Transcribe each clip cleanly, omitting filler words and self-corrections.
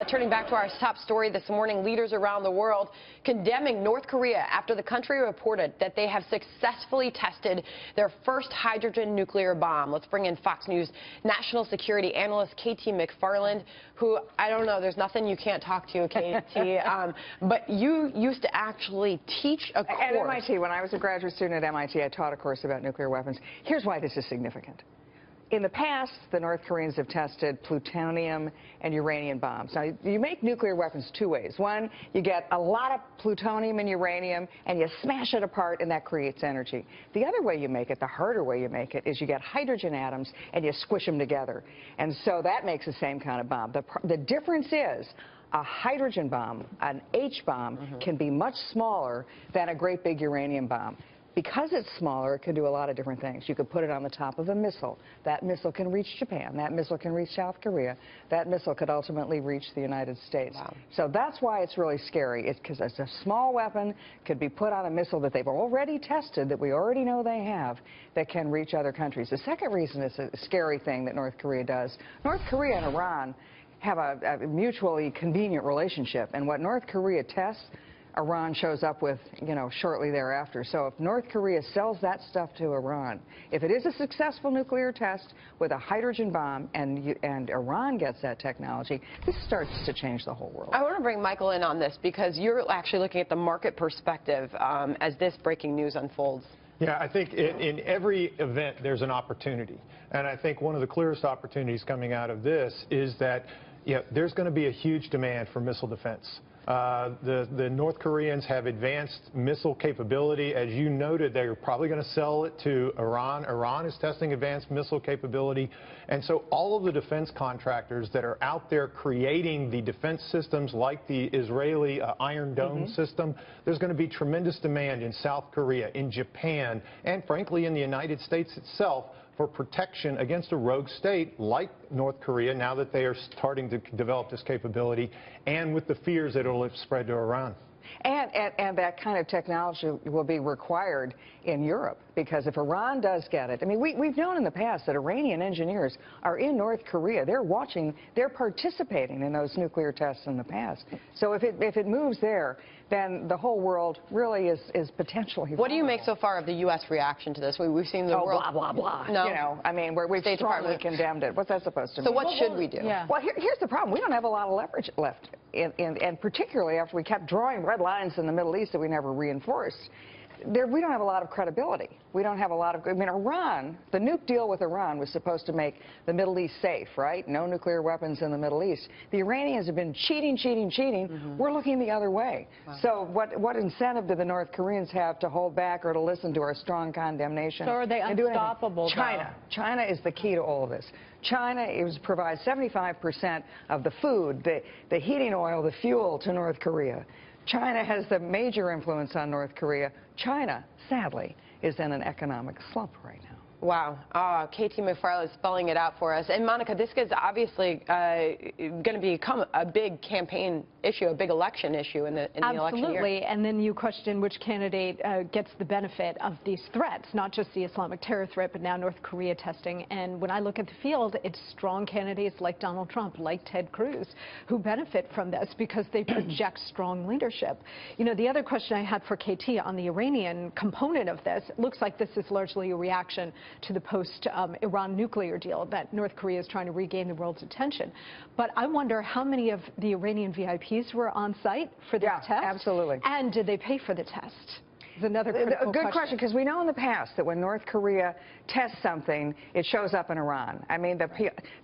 Turning back to our top story this morning, leaders around the world condemning North Korea after the country reported that they have successfully tested their first hydrogen nuclear bomb. Let's bring in Fox News national security analyst KT McFarland, who, I don't know, there's nothing you can't talk to, KT, but you used to actually teach a course. At MIT, when I was a graduate student at MIT, I taught a course about nuclear weapons. Here's why this is significant. In the past, the North Koreans have tested plutonium and uranium bombs. Now, you make nuclear weapons two ways. One, you get a lot of plutonium and uranium, and you smash it apart, and that creates energy. The other way you make it, the harder way you make it, is you get hydrogen atoms, and you squish them together. And so that makes the same kind of bomb. The difference is a hydrogen bomb, an H-bomb, can be much smaller than a great big uranium bomb. Because it's smaller, it can do a lot of different things. You could put it on the top of a missile. That missile can reach Japan. That missile can reach South Korea. That missile could ultimately reach the United States. Wow. So that's why it's really scary. It's because it's a small weapon, could be put on a missile that they've already tested, that we already know they have, that can reach other countries. The second reason it's a scary thing that North Korea does, North Korea and Iran have a mutually convenient relationship, and what North Korea tests, Iran shows up with, shortly thereafter. So if North Korea sells that stuff to Iran, if it is a successful nuclear test with a hydrogen bomb and Iran gets that technology, this starts to change the whole world. I want to bring Michael in on this because you're actually looking at the market perspective as this breaking news unfolds. Yeah, I think in every event there's an opportunity. And I think one of the clearest opportunities coming out of this is that there's going to be a huge demand for missile defense. The North Koreans have advanced missile capability. As you noted, they're probably going to sell it to Iran. Iran is testing advanced missile capability. And so all of the defense contractors that are out there creating the defense systems like the Israeli Iron Dome system, there's going to be tremendous demand in South Korea, in Japan, and frankly in the United States itself for protection against a rogue state like North Korea, now that they are starting to develop this capability, and with the fears that it will spread to Iran. And that kind of technology will be required in Europe, because if Iran does get it, I mean, we've known in the past that Iranian engineers are in North Korea. They're watching, they're participating in those nuclear tests in the past. So if it moves there, then the whole world really is potentially What do you make so far of the U.S. reaction to this? We've seen the world... blah, blah, blah. No. I mean, we've strongly condemned it. What's that supposed to mean? So what should we do? Yeah. Well, here's the problem. We don't have a lot of leverage left, and particularly after we kept drawing red lines in the Middle East that we never reinforced. We don't have a lot of credibility. We don't have a lot of, Iran, the nuke deal with Iran was supposed to make the Middle East safe, right? No nuclear weapons in the Middle East. The Iranians have been cheating. We're looking the other way. Wow. So what incentive do the North Koreans have to hold back or to listen to our strong condemnation? So are they unstoppable? China is the key to all of this. China provides 75% of the food, the heating oil, the fuel to North Korea. China has the major influence on North Korea. China, sadly, is in an economic slump right now. Wow. KT McFarland is spelling it out for us. And Monica, this is obviously going to become a big campaign issue, a big election issue in the election year. Absolutely. And then you question which candidate gets the benefit of these threats, not just the Islamic terror threat, but now North Korea testing. And when I look at the field, it's strong candidates like Donald Trump, like Ted Cruz, who benefit from this because they project strong leadership. The other question I had for KT on the Iranian component of this, it looks like this is largely a reaction to the post-Iran nuclear deal that North Korea is trying to regain the world's attention. But I wonder how many of the Iranian VIPs were on site for this test? Absolutely. And did they pay for the test? Is another critical good question, because we know in the past that when North Korea tests something, it shows up in Iran. I mean,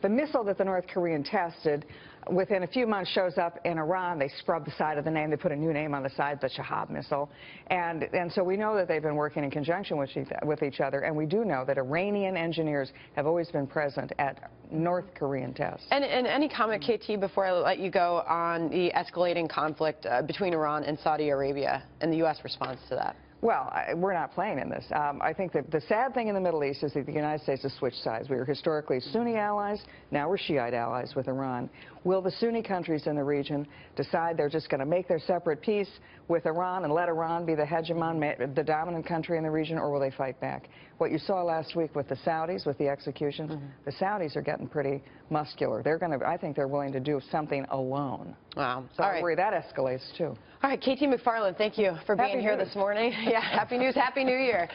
the missile that the North Korean tested within a few months shows up in Iran. They scrub the side of the name. They put a new name on the side, the Shahab missile. And so we know that they've been working in conjunction with each other. And we do know that Iranian engineers have always been present at North Korean tests. And any comment, KT, before I let you go, on the escalating conflict between Iran and Saudi Arabia and the U.S. response to that? Well, we're not playing in this. I think that the sad thing in the Middle East is that the United States has switched sides. We were historically Sunni allies. Now we're Shiite allies with Iran. Will the Sunni countries in the region decide they're just going to make their separate peace with Iran and let Iran be the hegemon, the dominant country in the region, or will they fight back? What you saw last week with the Saudis, with the executions, the Saudis are getting pretty muscular. They're going to, I think they're willing to do something alone. Wow. So All I right. worry that escalates too. All right, KT McFarland, thank you for being Happy here news. this morning. Yeah, happy news, happy new year.